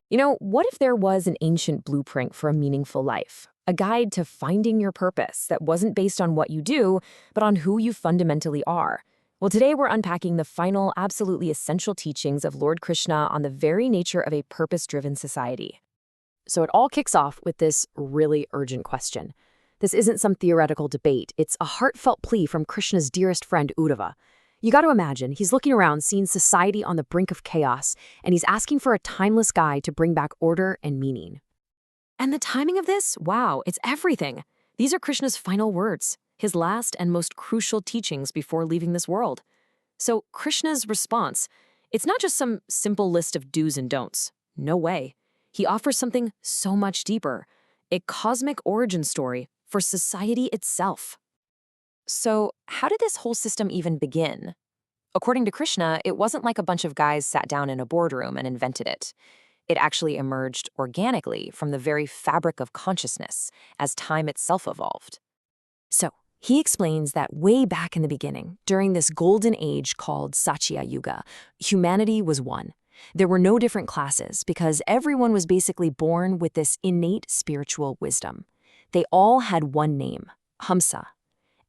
What if there was an ancient blueprint for a meaningful life? A guide to finding your purpose that wasn't based on what you do, but on who you fundamentally are. Well, today we're unpacking the final, absolutely essential teachings of Lord Krishna on the very nature of a purpose-driven society. So it all kicks off with this really urgent question. This isn't some theoretical debate. It's a heartfelt plea from Krishna's dearest friend, Uddhava. You got to imagine, he's looking around, seeing society on the brink of chaos, and he's asking for a timeless guide to bring back order and meaning. And the timing of this, wow, it's everything. These are Krishna's final words, his last and most crucial teachings before leaving this world. So Krishna's response, it's not just some simple list of do's and don'ts. No way. He offers something so much deeper, a cosmic origin story for society itself. So how did this whole system even begin? According to Krishna, it wasn't like a bunch of guys sat down in a boardroom and invented it. It actually emerged organically from the very fabric of consciousness as time itself evolved. So he explains that way back in the beginning, during this golden age called Satya Yuga, humanity was one. There were no different classes because everyone was basically born with this innate spiritual wisdom. They all had one name, Hamsa.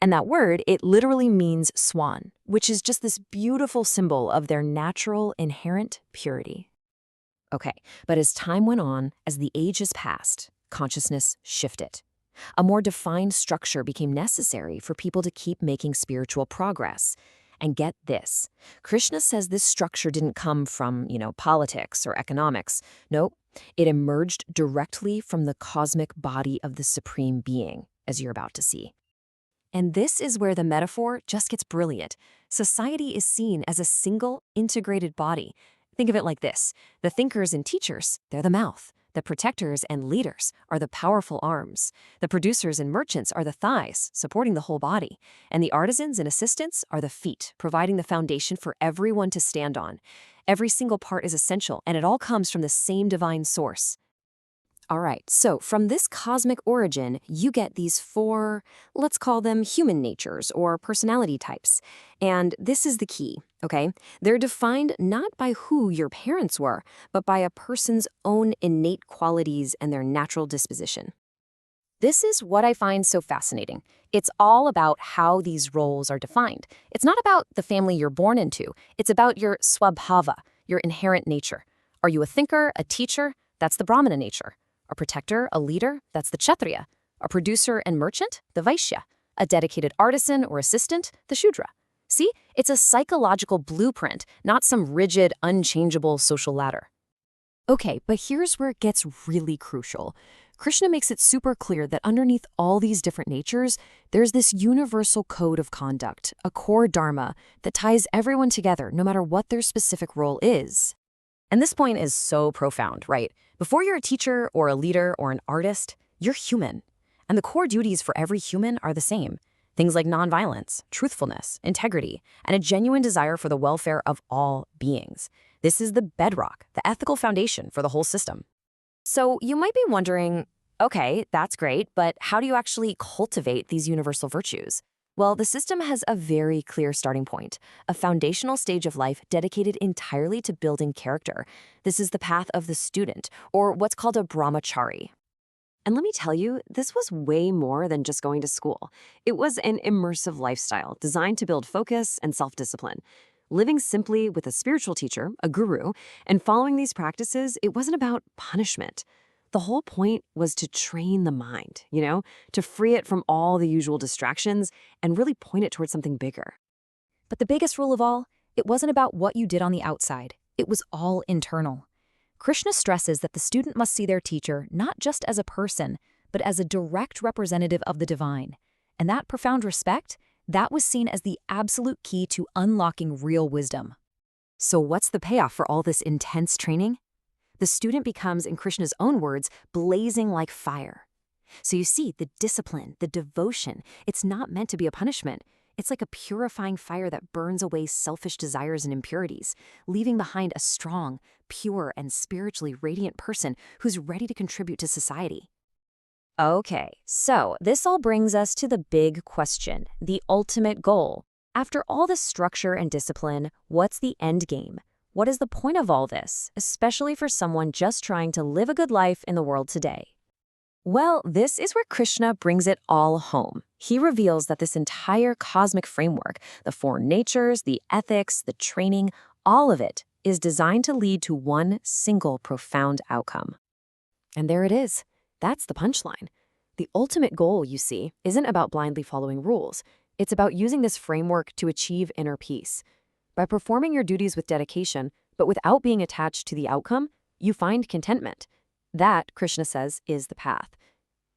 And that word, it literally means swan, which is just this beautiful symbol of their natural, inherent purity. Okay, but as time went on, as the ages passed, consciousness shifted. A more defined structure became necessary for people to keep making spiritual progress. And get this, Krishna says this structure didn't come from, politics or economics. No, it emerged directly from the cosmic body of the Supreme Being, as you're about to see. And this is where the metaphor just gets brilliant. Society is seen as a single, integrated body. Think of it like this. The thinkers and teachers, they're the mouth. The protectors and leaders are the powerful arms. The producers and merchants are the thighs, supporting the whole body. And the artisans and assistants are the feet, providing the foundation for everyone to stand on. Every single part is essential, and it all comes from the same divine source. All right, so from this cosmic origin, you get these four, let's call them human natures or personality types. And this is the key, okay? They're defined not by who your parents were, but by a person's own innate qualities and their natural disposition. This is what I find so fascinating. It's all about how these roles are defined. It's not about the family you're born into. It's about your swabhava, your inherent nature. Are you a thinker, a teacher? That's the brāhmaṇa nature. A protector, a leader, that's the kṣatriya. A producer and merchant, the vaiśya. A dedicated artisan or assistant, the śūdra. See, it's a psychological blueprint, not some rigid, unchangeable social ladder. Okay, but here's where it gets really crucial. Krishna makes it super clear that underneath all these different natures, there's this universal code of conduct, a core dharma that ties everyone together no matter what their specific role is. And this point is so profound, right? Before you're a teacher or a leader or an artist, you're human. And the core duties for every human are the same. Things like nonviolence, truthfulness, integrity, and a genuine desire for the welfare of all beings. This is the bedrock, the ethical foundation for the whole system. So you might be wondering, okay, that's great, but how do you actually cultivate these universal virtues? Well, the system has a very clear starting point, a foundational stage of life dedicated entirely to building character. This is the path of the student, or what's called a brahmacārī. And let me tell you, this was way more than just going to school. It was an immersive lifestyle designed to build focus and self-discipline. Living simply with a spiritual teacher, a guru, and following these practices, it wasn't about punishment. The whole point was to train the mind, to free it from all the usual distractions and really point it towards something bigger. But the biggest rule of all, it wasn't about what you did on the outside. It was all internal. Krishna stresses that the student must see their teacher not just as a person, but as a direct representative of the divine. And that profound respect, that was seen as the absolute key to unlocking real wisdom. So what's the payoff for all this intense training? The student becomes, in Krishna's own words, blazing like fire. So you see, the discipline, the devotion, it's not meant to be a punishment. It's like a purifying fire that burns away selfish desires and impurities, leaving behind a strong, pure, and spiritually radiant person who's ready to contribute to society. Okay, so this all brings us to the big question, the ultimate goal. After all this structure and discipline, what's the end game? What is the point of all this, especially for someone just trying to live a good life in the world today? Well, this is where Krishna brings it all home. He reveals that this entire cosmic framework, the four natures, the ethics, the training, all of it is designed to lead to one single profound outcome. And there it is. That's the punchline. The ultimate goal, you see, isn't about blindly following rules. It's about using this framework to achieve inner peace. By performing your duties with dedication, but without being attached to the outcome, you find contentment. That, Krishna says, is the path.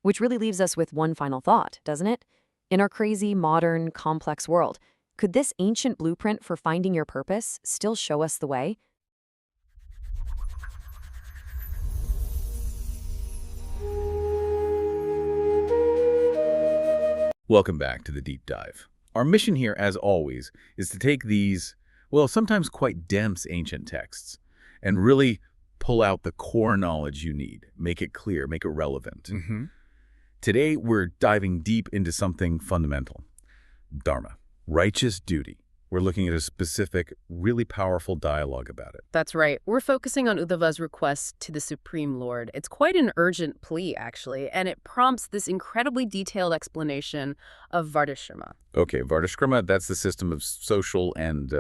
Which really leaves us with one final thought, doesn't it? In our crazy, modern, complex world, could this ancient blueprint for finding your purpose still show us the way? Welcome back to the Deep Dive. Our mission here, as always, is to take these, well, sometimes quite dense ancient texts and really pull out the core knowledge you need, make it clear, make it relevant. Today, we're diving deep into something fundamental. Dharma, righteous duty. We're looking at a specific, really powerful dialogue about it. That's right. We're focusing on Uddhava's request to the Supreme Lord. It's quite an urgent plea, actually, and it prompts this incredibly detailed explanation of Varṇāśrama. Okay, Varṇāśrama, that's the system of social and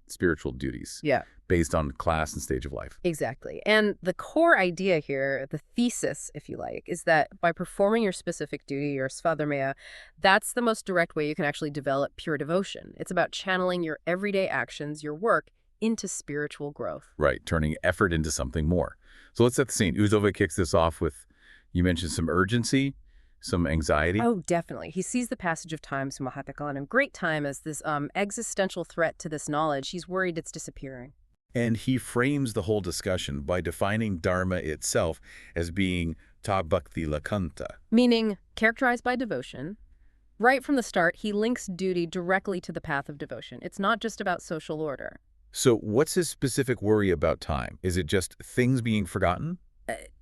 spiritual duties. Yeah. Based on class and stage of life. Exactly. And the core idea here, the thesis, if you like, is that by performing your specific duty, your svadharmaya, that's the most direct way you can actually develop pure devotion. It's about channeling your everyday actions, your work, into spiritual growth. Right, turning effort into something more. So let's set the scene. Uddhava kicks this off with, you mentioned some urgency, some anxiety. Oh, definitely. He sees the passage of time, Sumahatakalan, and great time as this existential threat to this knowledge. He's worried it's disappearing. And he frames the whole discussion by defining Dharma itself as being ta bhakti lakanta. Meaning characterized by devotion. Right from the start, he links duty directly to the path of devotion. It's not just about social order. So what's his specific worry about time? Is it just things being forgotten?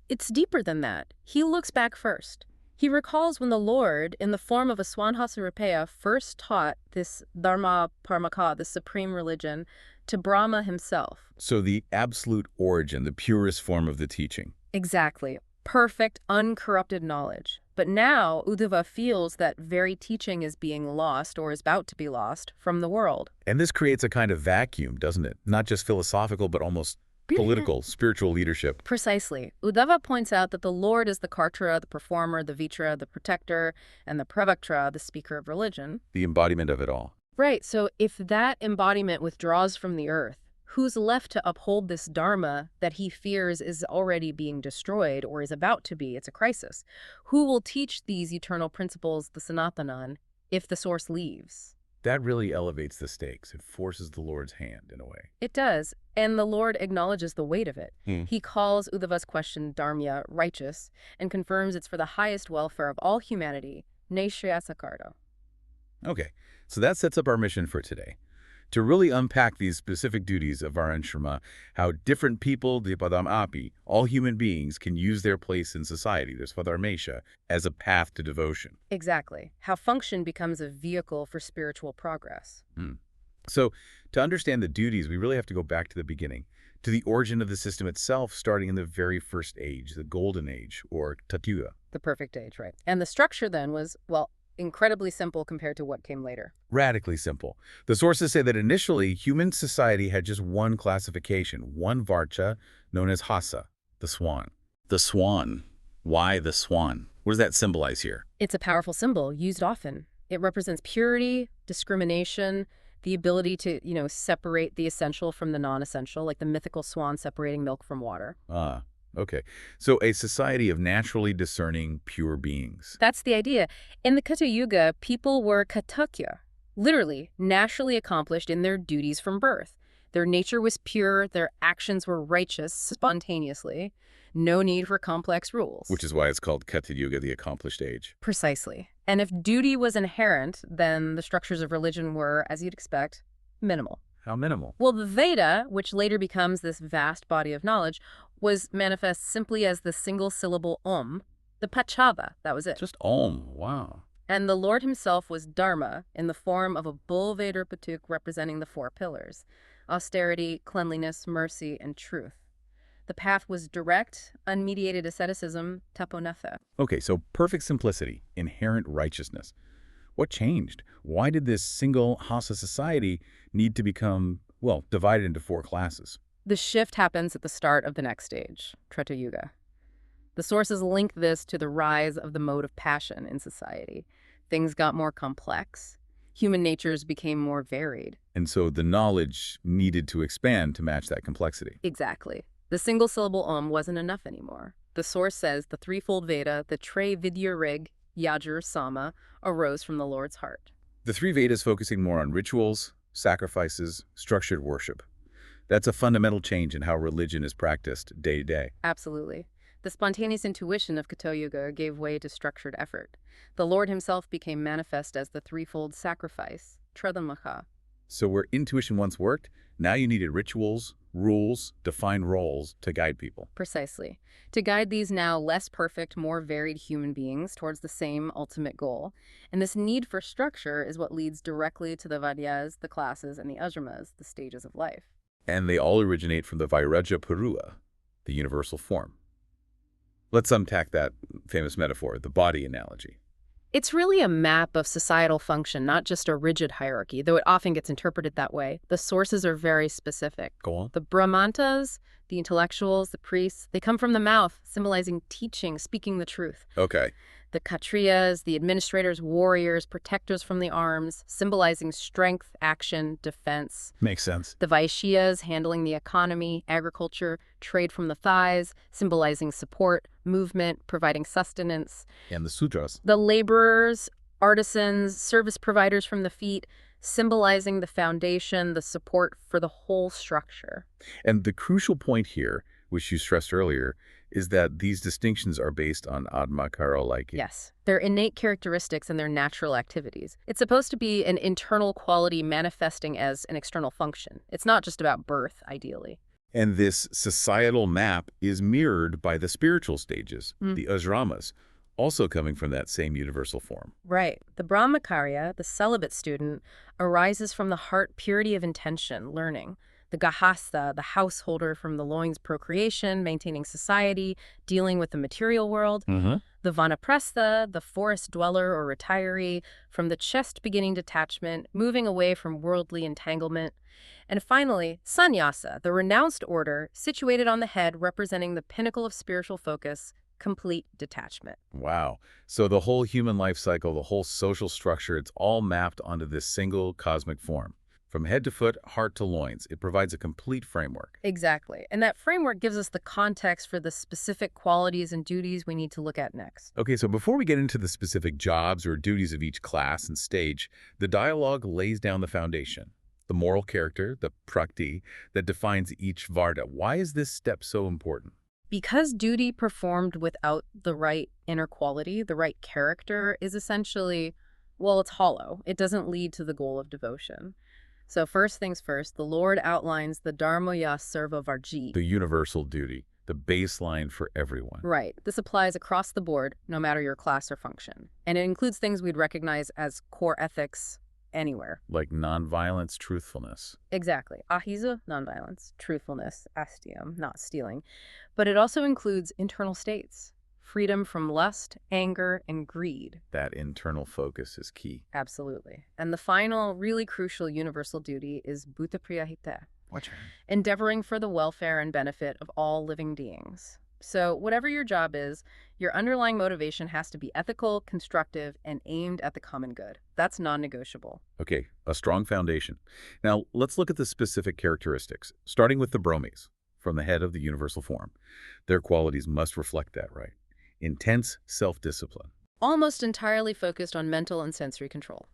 It's deeper than that. He looks back first. He recalls when the Lord, in the form of a Swanhasarupaya, first taught this Dharma Parmaka, the supreme religion, to Brahma himself. So the absolute origin, the purest form of the teaching. Exactly. Perfect, uncorrupted knowledge. But now Uddhava feels that very teaching is being lost, or is about to be lost, from the world. And this creates a kind of vacuum, doesn't it? Not just philosophical, but almost political, spiritual leadership. Precisely. Uddhava points out that the Lord is the kṣatriya, the performer, the vitra, the protector, and the pravaktra, the speaker of religion. The embodiment of it all. Right, so if that embodiment withdraws from the earth, who's left to uphold this dharma that he fears is already being destroyed or is about to be? It's a crisis. Who will teach these eternal principles, the sanatanan, if the source leaves? That really elevates the stakes. It forces the Lord's hand, in a way. It does, and the Lord acknowledges the weight of it. He calls Uddhava's question dharmya, righteous, and confirms it's for the highest welfare of all humanity, naishyasakarto. Okay, so that sets up our mission for today. To really unpack these specific duties of Varṇāśrama, how different people, dipadam api, all human beings, can use their place in society, their svadharmesha, as a path to devotion. Exactly. How function becomes a vehicle for spiritual progress. So, to understand the duties, we really have to go back to the beginning, to the origin of the system itself, starting in the very first age, the Golden Age, or Tatyuga. The perfect age, right. And the structure then was, well, incredibly simple compared to what came later. Radically simple. The sources say that initially, human society had just one classification, one varcha, known as hasa, the swan. The swan. Why the swan? What does that symbolize here? It's a powerful symbol used often. It represents purity, discrimination, the ability to, separate the essential from the non-essential, like the mythical swan separating milk from water. Ah, okay. So a society of naturally discerning, pure beings. That's the idea. In the Kata Yuga, people were kṣatriya, literally, naturally accomplished in their duties from birth. Their nature was pure, their actions were righteous, spontaneously. No need for complex rules. Which is why it's called Kata Yuga, the accomplished age. Precisely. And if duty was inherent, then the structures of religion were, as you'd expect, minimal. How minimal? Well, the Veda, which later becomes this vast body of knowledge, was manifest simply as the single syllable Om, the Pachava, that was it. Just Om, wow. And the Lord himself was Dharma in the form of a bull Veda Patuk representing the four pillars. austerity, cleanliness, mercy, and truth. The path was direct, unmediated asceticism, taponatha. Okay, so perfect simplicity, inherent righteousness. What changed? Why did this single Hasa society need to become, well, divided into 4 classes? The shift happens at the start of the next stage, Treta Yuga. The sources link this to the rise of the mode of passion in society. Things got more complex. Human natures became more varied. And so the knowledge needed to expand to match that complexity. Exactly. The single-syllable wasn't enough anymore. The source says the threefold Veda, the Tre Vidya Rig, Yajur, Sama, arose from the Lord's heart. The 3 Vedas focusing more on rituals, sacrifices, structured worship. That's a fundamental change in how religion is practiced day to day. Absolutely. The spontaneous intuition of Canto Yuga gave way to structured effort. The Lord himself became manifest as the threefold sacrifice, Tridhamaka. So where intuition once worked, now you needed rituals, rules, defined roles to guide people. Precisely. To guide these now less perfect, more varied human beings towards the same ultimate goal. And this need for structure is what leads directly to the Vadyas, the classes, and the Ashramas, the stages of life. And they all originate from the Vairagya Purua, the universal form. Let's unpack that famous metaphor, the body analogy. It's really a map of societal function, not just a rigid hierarchy, though it often gets interpreted that way. The sources are very specific. Go on. The brahmanas, the intellectuals, the priests, they come from the mouth, symbolizing teaching, speaking the truth. Okay. The kṣatriyas, the administrators, warriors, protectors from the arms, symbolizing strength, action, defense. Makes sense. The vaishyas, handling the economy, agriculture, trade from the thighs, symbolizing support, movement, providing sustenance. And the sūdras. The laborers, artisans, service providers from the feet, symbolizing the foundation, the support for the whole structure. And the crucial point here, which you stressed earlier, is that these distinctions are based on admakaro-like. Yes, their innate characteristics and their natural activities. It's supposed to be an internal quality manifesting as an external function. It's not just about birth, ideally. And this societal map is mirrored by the spiritual stages, the asramas, also coming from that same universal form. Right. The brahmacārī, the celibate student, arises from the heart purity of intention, learning. The gṛhastha, the householder from the loins procreation, maintaining society, dealing with the material world. The vānaprastha, the forest dweller or retiree, from the chest beginning detachment, moving away from worldly entanglement. And finally, sannyāsī, the renounced order, situated on the head, representing the pinnacle of spiritual focus, complete detachment. Wow. So the whole human life cycle, the whole social structure, it's all mapped onto this single cosmic form. From head to foot, heart to loins, it provides a complete framework. Exactly. And that framework gives us the context for the specific qualities and duties we need to look at next. Okay, so before we get into the specific jobs or duties of each class and stage, the dialogue lays down the foundation, the moral character, the prakti, that defines each varda. Why is this step so important? Because duty performed without the right inner quality, the right character, is essentially, well, it's hollow. It doesn't lead to the goal of devotion. So first things first, the Lord outlines the dharmoya sarva varjit. The universal duty, the baseline for everyone. Right. This applies across the board, no matter your class or function. And it includes things we'd recognize as core ethics anywhere. Like nonviolence, truthfulness. Exactly. Ahimsa, nonviolence. Truthfulness, asteya, not stealing. But it also includes internal states. Freedom from lust, anger, and greed. That internal focus is key. Absolutely. And the final, really crucial universal duty is bhutapriyahita, What's your... endeavoring for the welfare and benefit of all living beings. So whatever your job is, your underlying motivation has to be ethical, constructive, and aimed at the common good. That's non-negotiable. Okay, a strong foundation. Now, let's look at the specific characteristics, starting with the brahmis, from the head of the universal form. Their qualities must reflect that, right? Intense self-discipline. Almost entirely focused on mental and sensory control.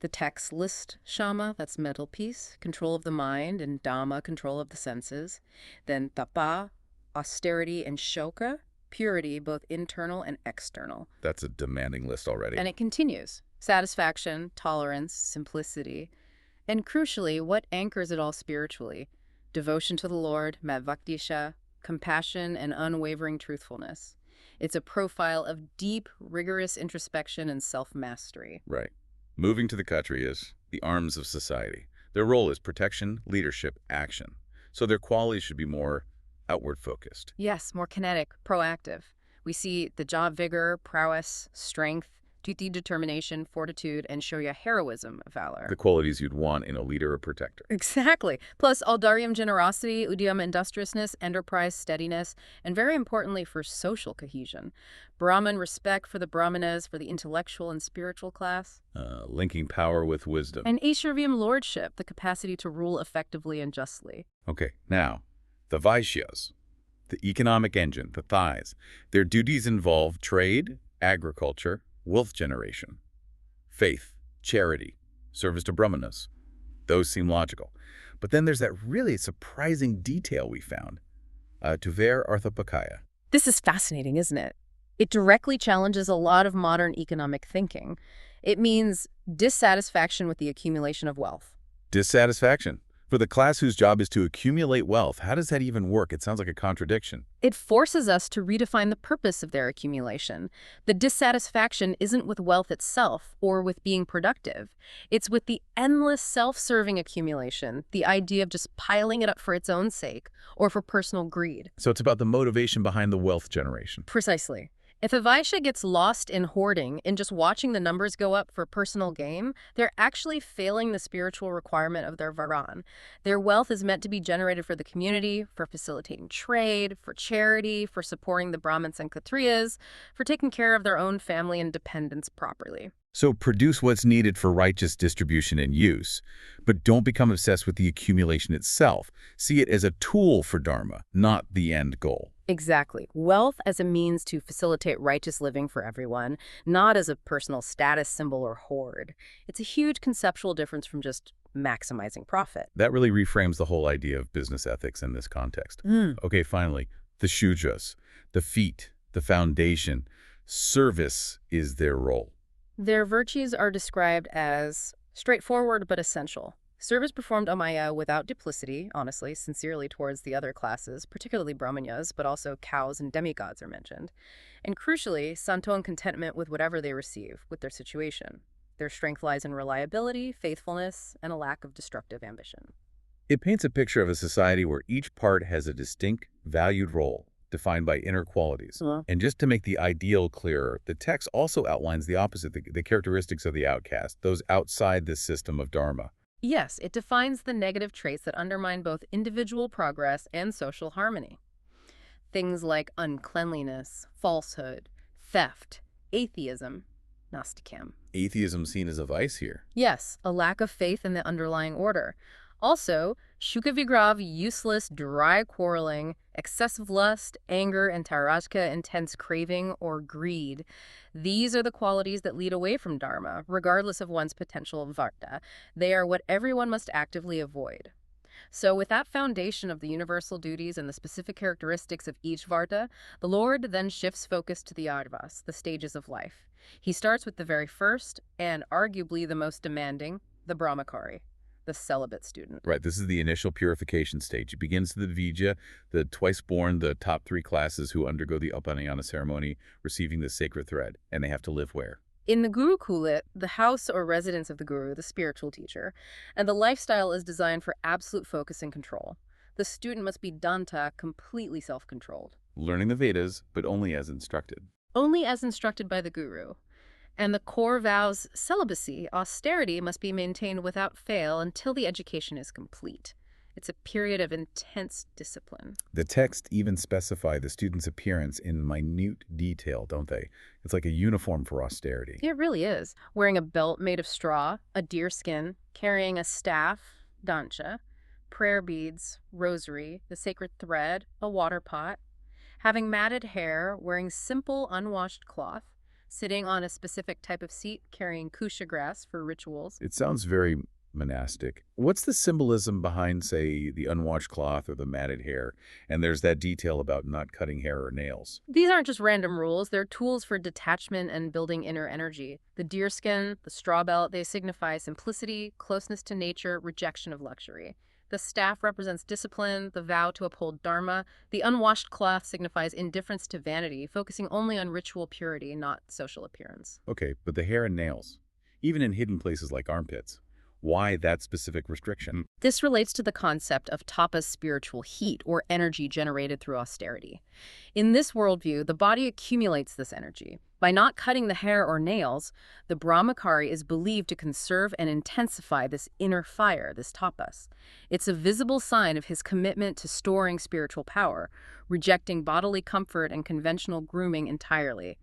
The texts list shama, that's mental peace, control of the mind, and dhamma, control of the senses. Then tapa, austerity, and shoka, purity, both internal and external. That's a demanding list already. And it continues. Satisfaction, tolerance, simplicity. And crucially, what anchors it all spiritually? Devotion to the Lord, madvaktisha, compassion, and unwavering truthfulness. It's a profile of deep, rigorous introspection and self-mastery. Right. Moving to the kṣatriyas, the arms of society. Their role is protection, leadership, action. So their qualities should be more outward focused. Yes, more kinetic, proactive. We see the job vigor, prowess, strength, duty, determination, fortitude, and shoya heroism, valor. The qualities you'd want in a leader or protector. Exactly. Plus audaryam, generosity, uddiyam, industriousness, enterprise, steadiness, and very importantly for social cohesion. Brahman, respect for the brahmanas, for the intellectual and spiritual class. Linking power with wisdom. And aishwarvam, lordship, the capacity to rule effectively and justly. Okay, now, the vaishyas, the economic engine, the thighs. Their duties involve trade, agriculture, wealth generation, faith, charity, service to brahmanas. Those seem logical. But then there's that really surprising detail we found. Tuver arthapakaya. This is fascinating, isn't it? It directly challenges a lot of modern economic thinking. It means dissatisfaction with the accumulation of wealth. Dissatisfaction. For the class whose job is to accumulate wealth, how does that even work? It sounds like a contradiction. It forces us to redefine the purpose of their accumulation. The dissatisfaction isn't with wealth itself or with being productive. It's with the endless self-serving accumulation, the idea of just piling it up for its own sake or for personal greed. So it's about the motivation behind the wealth generation. Precisely. If a vaishya gets lost in hoarding and just watching the numbers go up for personal gain, they're actually failing the spiritual requirement of their varan. Their wealth is meant to be generated for the community, for facilitating trade, for charity, for supporting the brahmins and kṣatriyas, for taking care of their own family and dependents properly. So produce what's needed for righteous distribution and use, but don't become obsessed with the accumulation itself. See it as a tool for dharma, not the end goal. Exactly. Wealth as a means to facilitate righteous living for everyone, not as a personal status symbol or hoard. It's a huge conceptual difference from just maximizing profit. That really reframes the whole idea of business ethics in this context. Okay, finally, the śūdras, the feet, the foundation. Service is their role. Their virtues are described as straightforward but essential. Service performed amaya without duplicity, honestly, sincerely towards the other classes, particularly brahmanas, but also cows and demigods are mentioned. And crucially, santo and contentment with whatever they receive, with their situation. Their strength lies in reliability, faithfulness, and a lack of destructive ambition. It paints a picture of a society where each part has a distinct, valued role, defined by inner qualities. And just to make the ideal clearer, the text also outlines the opposite, the characteristics of the outcast, those outside this system of dharma. Yes, it defines the negative traits that undermine both individual progress and social harmony. Things like uncleanliness, falsehood, theft, atheism, nastikam. Atheism seen as a vice here. Yes, a lack of faith in the underlying order. Also, shukavigrav, useless, dry quarreling, excessive lust, anger, and tarajka, intense craving or greed. These are the qualities that lead away from dharma, regardless of one's potential varta. They are what everyone must actively avoid. So with that foundation of the universal duties and the specific characteristics of each varta, the Lord then shifts focus to the arvas, the stages of life. He starts with the very first, and arguably the most demanding, the brahmacārī, the celibate student. Right, this is the initial purification stage. It begins the vijja, the twice-born, the top three classes who undergo the upanayana ceremony, receiving the sacred thread, and they have to live where? In the gurukulat, the house or residence of the guru, the spiritual teacher, and the lifestyle is designed for absolute focus and control. The student must be danta, completely self-controlled. Learning the Vedas, but only as instructed. Only as instructed by the guru. And the core vows celibacy, austerity, must be maintained without fail until the education is complete. It's a period of intense discipline. The texts even specify the student's appearance in minute detail, don't they? It's like a uniform for austerity. It really is. Wearing a belt made of straw, a deer skin, carrying a staff, dancha, prayer beads, rosary, the sacred thread, a water pot, having matted hair, wearing simple unwashed cloth, sitting on a specific type of seat, carrying kusha grass for rituals. It sounds very monastic. What's the symbolism behind, say, the unwashed cloth or the matted hair? And there's that detail about not cutting hair or nails. These aren't just random rules. They're tools for detachment and building inner energy. The deerskin, the straw belt, they signify simplicity, closeness to nature, rejection of luxury. The staff represents discipline, the vow to uphold dharma. The unwashed cloth signifies indifference to vanity, focusing only on ritual purity, not social appearance. Okay, but the hair and nails, even in hidden places like armpits, Why that specific restriction? This relates to the concept of tapa's spiritual heat, or energy generated through austerity. In this worldview, the body accumulates this energy. By not cutting the hair or nails, the brahmacārī is believed to conserve and intensify this inner fire, this tapas. It's a visible sign of his commitment to storing spiritual power, rejecting bodily comfort and conventional grooming entirely.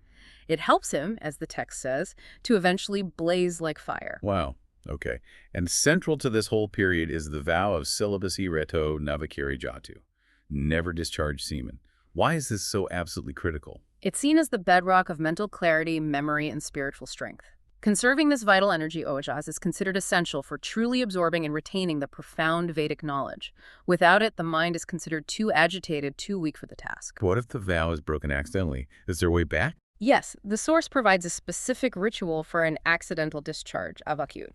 It helps him, as the text says, to eventually blaze like fire. Wow. Okay. And central to this whole period is the vow of celibacy reto navakiri jatu. Never discharge semen. Why is this so absolutely critical? It's seen as the bedrock of mental clarity, memory, and spiritual strength. Conserving this vital energy, ojas, is considered essential for truly absorbing and retaining the profound Vedic knowledge. Without it, the mind is considered too agitated, too weak for the task. What if the vow is broken accidentally? Is there a way back? Yes, the source provides a specific ritual for an accidental discharge, avakut.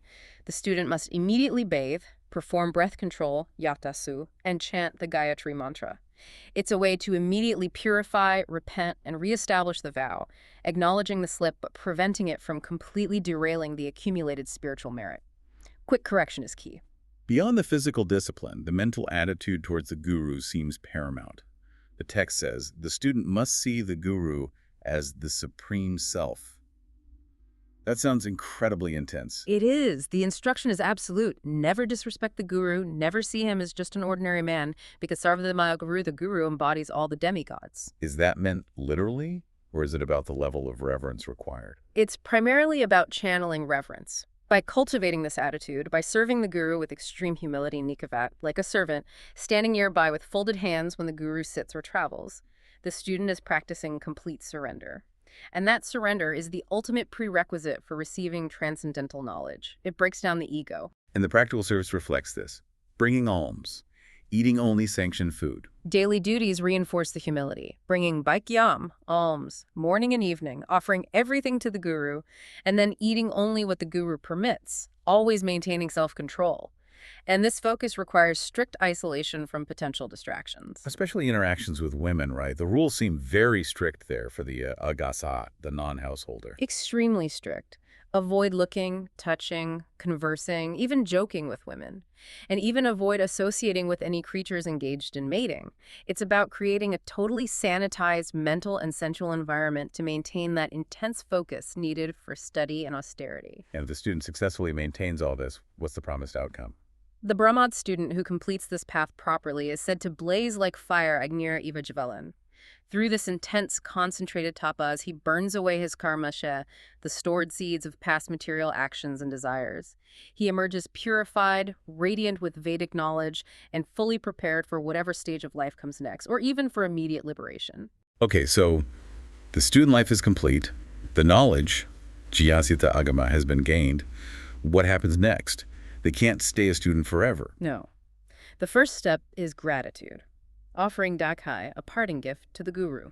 The student must immediately bathe, perform breath control, yatasu, and chant the Gayatri mantra. It's a way to immediately purify, repent, and reestablish the vow, acknowledging the slip but preventing it from completely derailing the accumulated spiritual merit. Quick correction is key. Beyond the physical discipline, the mental attitude towards the guru seems paramount. The text says, the student must see the guru as the supreme self. That sounds incredibly intense. It is. The instruction is absolute. Never disrespect the guru, never see him as just an ordinary man, because Sarvadhamaya Guru, the guru, embodies all the demigods. Is that meant literally, or is it about the level of reverence required? It's primarily about channeling reverence. By cultivating this attitude, by serving the guru with extreme humility, nikavat, like a servant, standing nearby with folded hands when the guru sits or travels, the student is practicing complete surrender. And that surrender is the ultimate prerequisite for receiving transcendental knowledge. It breaks down the ego. And the practical service reflects this. Bringing alms, eating only sanctioned food. Daily duties reinforce the humility, bringing baikyam, alms, morning and evening, offering everything to the guru, and then eating only what the guru permits, always maintaining self-control. And this focus requires strict isolation from potential distractions. Especially interactions with women, right? The rules seem very strict there for the agasa, the non-householder. Extremely strict. Avoid looking, touching, conversing, even joking with women. And even avoid associating with any creatures engaged in mating. It's about creating a totally sanitized mental and sensual environment to maintain that intense focus needed for study and austerity. And if the student successfully maintains all this, what's the promised outcome? The Brahmad student who completes this path properly is said to blaze like fire agnira eva javalan. Through this intense, concentrated tapas, he burns away his karmasha, the stored seeds of past material actions and desires. He emerges purified, radiant with Vedic knowledge, and fully prepared for whatever stage of life comes next, or even for immediate liberation. Okay, so the student life is complete. The knowledge, jyasita agama, has been gained. What happens next? They can't stay a student forever. No. The first step is gratitude, offering dakhai, a parting gift, to the guru.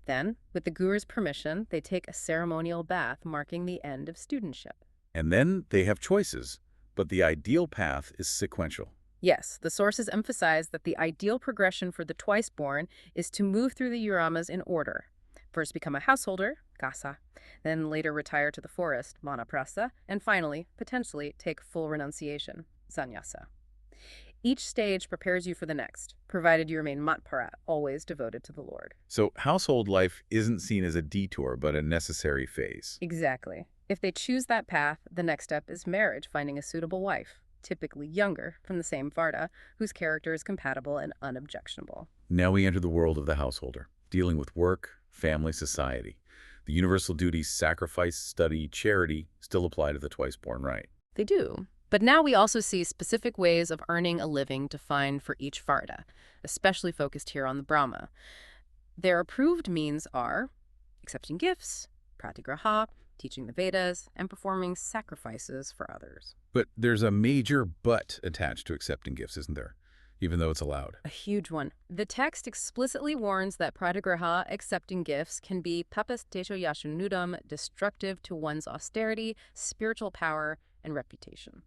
Then, with the guru's permission, they take a ceremonial bath marking the end of studentship. And then they have choices, but the ideal path is sequential. Yes, the sources emphasize that the ideal progression for the twice-born is to move through the yuramas in order. First become a householder, gṛhastha, then later retire to the forest, vānaprastha, and finally, potentially, take full renunciation, sannyāsī. Each stage prepares you for the next, provided you remain matpara, always devoted to the Lord. So household life isn't seen as a detour, but a necessary phase. Exactly. If they choose that path, the next step is marriage, finding a suitable wife, typically younger, from the same varna, whose character is compatible and unobjectionable. Now we enter the world of the householder, dealing with work, family, society. The universal duties, sacrifice, study, charity, still apply to the twice-born, right? They do. But now we also see specific ways of earning a living defined for each varna, especially focused here on the Brahma. Their approved means are accepting gifts, pratigraha, teaching the Vedas, and performing sacrifices for others. But there's a major but attached to accepting gifts, isn't there? Even though it's allowed. A huge one. The text explicitly warns that pratigraha, accepting gifts, can be papas tesho yashanudam, destructive to one's austerity, spiritual power, and reputation.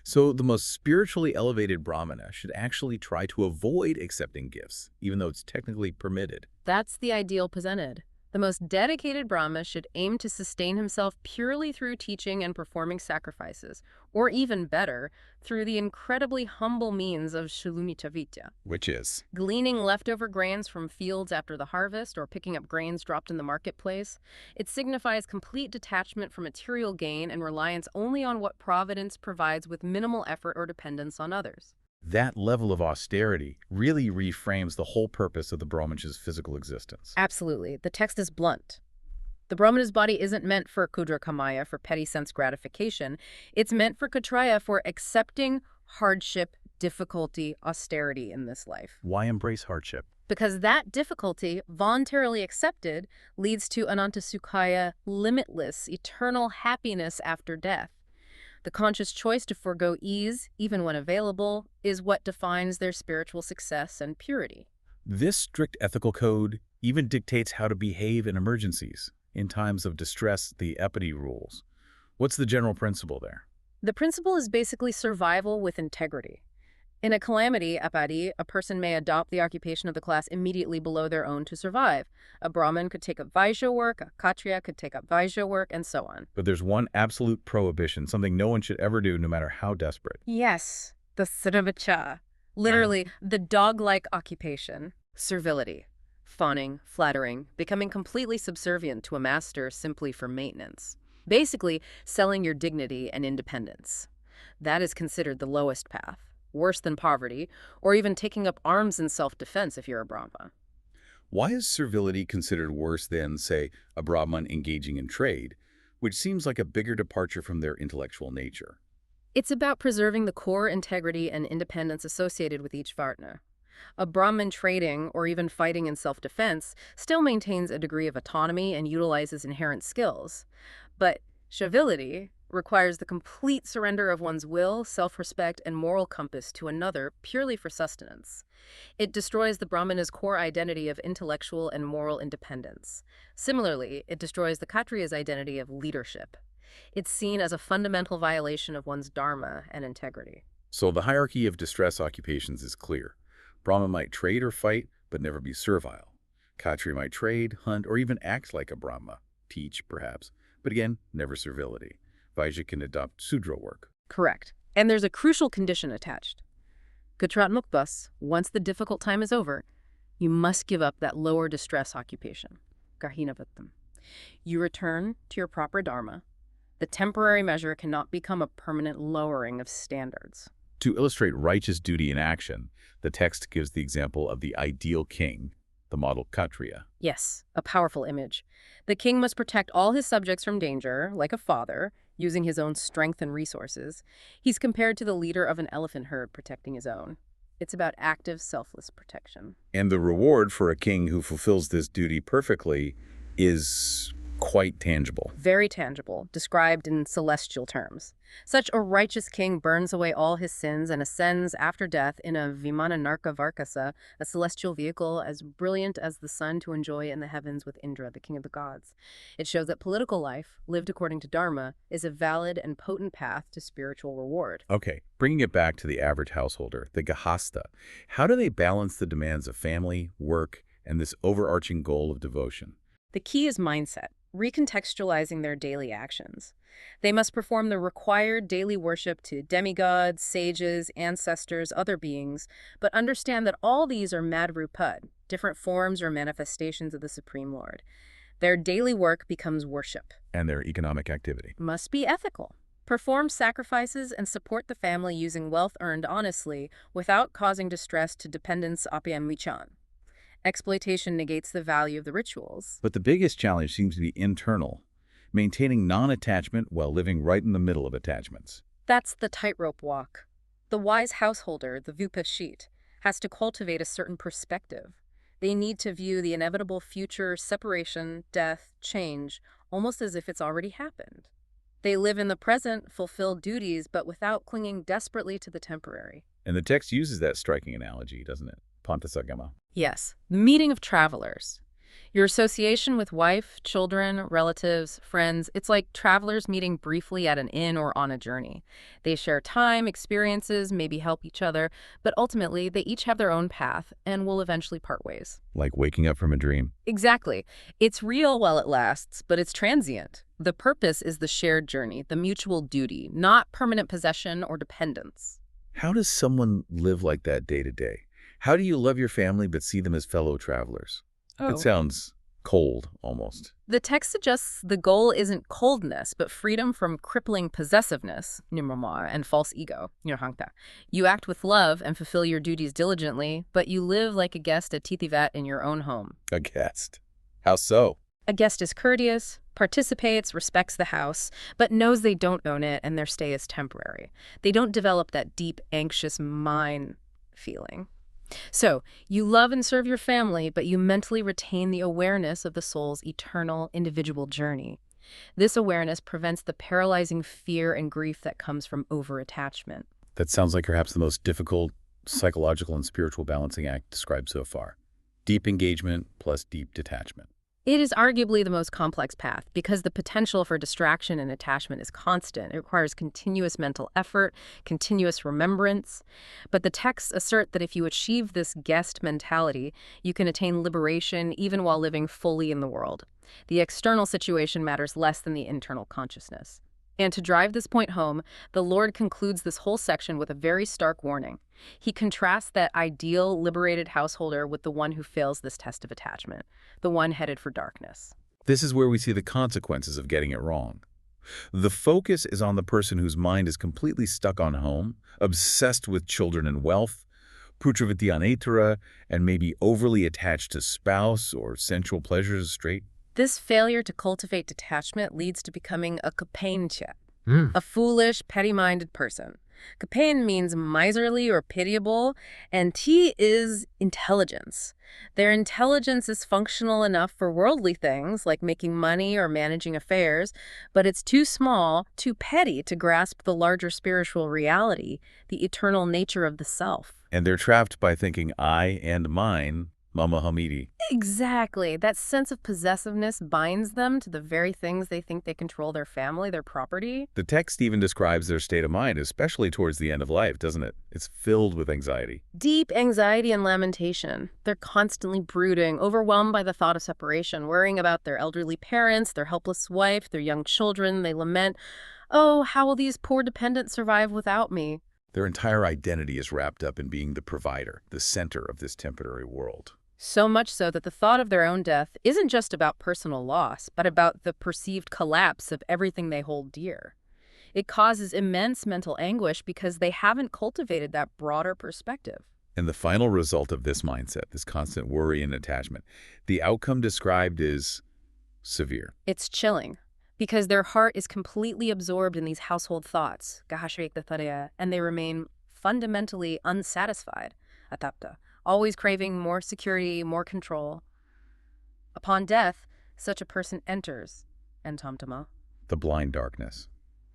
So the most spiritually elevated brahmana should actually try to avoid accepting gifts, even though it's technically permitted. That's the ideal presented. The most dedicated Brahma should aim to sustain himself purely through teaching and performing sacrifices, or even better, through the incredibly humble means of śrūdra, Which is? gleaning leftover grains from fields after the harvest or picking up grains dropped in the marketplace. It signifies complete detachment from material gain and reliance only on what providence provides with minimal effort or dependence on others. That level of austerity really reframes the whole purpose of the Brahmana's physical existence. Absolutely. The text is blunt. The Brahmana's body isn't meant for kṣatriya kamaya, for petty sense gratification. It's meant for kṣatriya, for accepting hardship, difficulty, austerity in this life. Why embrace hardship? Because that difficulty, voluntarily accepted, leads to anantasukhaya, limitless, eternal happiness after death. The conscious choice to forego ease, even when available, is what defines their spiritual success and purity. This strict ethical code even dictates how to behave in emergencies. In times of distress, the epity rules. What's the general principle there? The principle is basically survival with integrity. In a calamity, apati, a person may adopt the occupation of the class immediately below their own to survive. A Brahmin could take up vaiśya work, a kṣatriya could take up vaiśya work, and so on. But there's one absolute prohibition, something no one should ever do no matter how desperate. Yes, the srivacā, literally the dog-like occupation, servility, fawning, flattering, becoming completely subservient to a master simply for maintenance. Basically, selling your dignity and independence. That is considered the lowest path. Worse than poverty, or even taking up arms in self-defense if you're a Brahma. Why is servility considered worse than, say, a Brahman engaging in trade, which seems like a bigger departure from their intellectual nature? It's about preserving the core integrity and independence associated with each Varna. A Brahmin trading, or even fighting in self-defense, still maintains a degree of autonomy and utilizes inherent skills. But servility requires the complete surrender of one's will, self-respect, and moral compass to another purely for sustenance. It destroys the Brahmana's core identity of intellectual and moral independence. Similarly, it destroys the kṣatriya's identity of leadership. It's seen as a fundamental violation of one's dharma and integrity. So the hierarchy of distress occupations is clear. Brahma might trade or fight, but never be servile. Kṣatriya might trade, hunt, or even act like a Brahma, teach, perhaps, but again, never servility. Vaiśya can adopt śūdra work. Correct. And there's a crucial condition attached. Gṛhastha muktas, once the difficult time is over, you must give up that lower distress occupation. Garhinavattam. You return to your proper dharma. The temporary measure cannot become a permanent lowering of standards. To illustrate righteous duty in action, the text gives the example of the ideal king, the model kṣatriya. Yes, a powerful image. The king must protect all his subjects from danger, like a father, using his own strength and resources. He's compared to the leader of an elephant herd protecting his own. It's about active, selfless protection. And the reward for a king who fulfills this duty perfectly is quite tangible. Very tangible, described in celestial terms. Such a righteous king burns away all his sins and ascends after death in a vimana narka varkasa, a celestial vehicle as brilliant as the sun to enjoy in the heavens with Indra, the king of the gods. It shows that political life, lived according to dharma, is a valid and potent path to spiritual reward. Okay, bringing it back to the average householder, the gṛhastha. How do they balance the demands of family, work, and this overarching goal of devotion? The key is mindset. Recontextualizing their daily actions. They must perform the required daily worship to demigods, sages, ancestors, other beings, but understand that all these are madrupad, different forms or manifestations of the Supreme Lord. Their daily work becomes worship. And their economic activity Must be ethical. Perform sacrifices and support the family using wealth earned honestly without causing distress to dependents apyamichan. Exploitation negates the value of the rituals. But the biggest challenge seems to be internal, maintaining non-attachment while living right in the middle of attachments. That's the tightrope walk. The wise householder, the vipashit, has to cultivate a certain perspective. They need to view the inevitable future separation, death, change, almost as if it's already happened. They live in the present, fulfill duties, but without clinging desperately to the temporary. And the text uses that striking analogy, doesn't it? Pantasagama. Yes, the meeting of travelers. Your association with wife, children, relatives, friends, it's like travelers meeting briefly at an inn or on a journey. They share time, experiences, maybe help each other, but ultimately they each have their own path and will eventually part ways. Like waking up from a dream. Exactly. It's real while it lasts, but it's transient. The purpose is the shared journey, the mutual duty, not permanent possession or dependence. How does someone live like that day to day? How do you love your family but see them as fellow travelers? It sounds cold, almost. The text suggests the goal isn't coldness, but freedom from crippling possessiveness, nimrama, and false ego, nirhankta. You act with love and fulfill your duties diligently, but you live like a guest at Tithivat in your own home. A guest. How so? A guest is courteous, participates, respects the house, but knows they don't own it and their stay is temporary. They don't develop that deep, anxious mine feeling. So, you love and serve your family, but you mentally retain the awareness of the soul's eternal, individual journey. This awareness prevents the paralyzing fear and grief that comes from over-attachment. That sounds like perhaps the most difficult psychological and spiritual balancing act described so far. Deep engagement plus deep detachment. It is arguably the most complex path because the potential for distraction and attachment is constant. It requires continuous mental effort, continuous remembrance. But the texts assert that if you achieve this guest mentality, you can attain liberation even while living fully in the world. The external situation matters less than the internal consciousness. And to drive this point home, the Lord concludes this whole section with a very stark warning. He contrasts that ideal, liberated householder with the one who fails this test of attachment, the one headed for darkness. This is where we see the consequences of getting it wrong. The focus is on the person whose mind is completely stuck on home, obsessed with children and wealth, putravidyanetara, and maybe overly attached to spouse or sensual pleasures straight. This failure to cultivate detachment leads to becoming a kṣatriya, a foolish, petty-minded person. Kṣatriya means miserly or pitiable, and T is intelligence. Their intelligence is functional enough for worldly things, like making money or managing affairs, but it's too small, too petty to grasp the larger spiritual reality, the eternal nature of the self. And they're trapped by thinking I and mine, mama hamidi. Exactly. That sense of possessiveness binds them to the very things they think they control: their family, their property. The text even describes their state of mind, especially towards the end of life, doesn't it? It's filled with anxiety. Deep anxiety and lamentation. They're constantly brooding, overwhelmed by the thought of separation, worrying about their elderly parents, their helpless wife, their young children. They lament, "Oh, how will these poor dependents survive without me?" Their entire identity is wrapped up in being the provider, the center of this temporary world. So much so that the thought of their own death isn't just about personal loss, but about the perceived collapse of everything they hold dear. It causes immense mental anguish because they haven't cultivated that broader perspective. And the final result of this mindset, this constant worry and attachment, the outcome described is severe. It's chilling because their heart is completely absorbed in these household thoughts, kṣatriya, and they remain fundamentally unsatisfied, attapta, always craving more security, more control. Upon death, such a person enters entamtama, The blind darkness.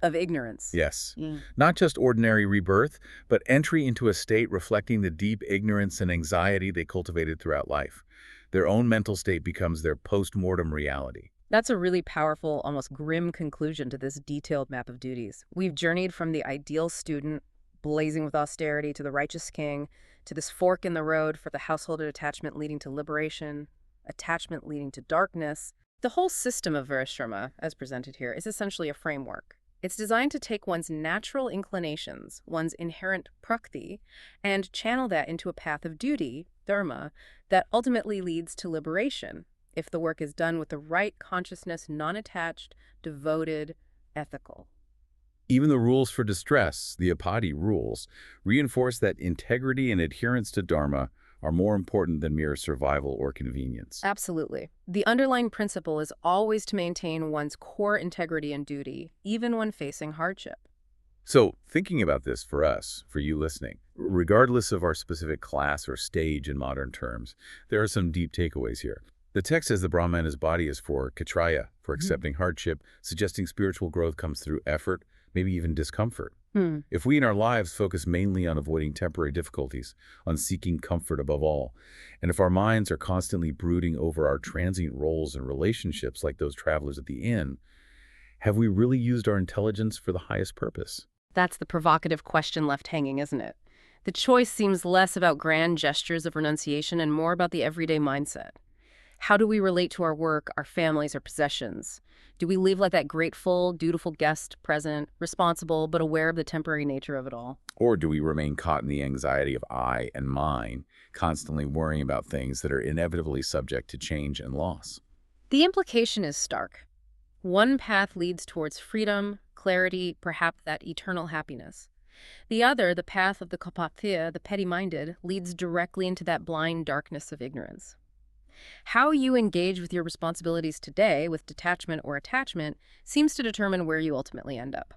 of ignorance. Yes. Not just ordinary rebirth, but entry into a state reflecting the deep ignorance and anxiety they cultivated throughout life. Their own mental state becomes their post-mortem reality. That's a really powerful, almost grim conclusion to this detailed map of duties. We've journeyed from the ideal student, blazing with austerity, to the righteous king, to this fork in the road for the household attachment leading to liberation, attachment leading to darkness. The whole system of Varṇāśrama, as presented here, is essentially a framework. It's designed to take one's natural inclinations, one's inherent prakti, and channel that into a path of duty, dharma, that ultimately leads to liberation, if the work is done with the right consciousness, non-attached, devoted, ethical. Even the rules for distress, the apati rules, reinforce that integrity and adherence to dharma are more important than mere survival or convenience. Absolutely. The underlying principle is always to maintain one's core integrity and duty, even when facing hardship. So, thinking about this for us, for you listening, regardless of our specific class or stage in modern terms, there are some deep takeaways here. The text says the brahmana's body is for kṣatriya, for accepting hardship, suggesting spiritual growth comes through effort, maybe even discomfort. If we in our lives focus mainly on avoiding temporary difficulties, on seeking comfort above all, and if our minds are constantly brooding over our transient roles and relationships like those travelers at the inn, have we really used our intelligence for the highest purpose? That's the provocative question left hanging, isn't it? The choice seems less about grand gestures of renunciation and more about the everyday mindset. How do we relate to our work, our families, our possessions? Do we live like that grateful, dutiful guest, present, responsible, but aware of the temporary nature of it all? Or do we remain caught in the anxiety of I and mine, constantly worrying about things that are inevitably subject to change and loss? The implication is stark. One path leads towards freedom, clarity, perhaps that eternal happiness. The other, the path of the kṣatriya, the petty-minded, leads directly into that blind darkness of ignorance. How you engage with your responsibilities today, with detachment or attachment, seems to determine where you ultimately end up.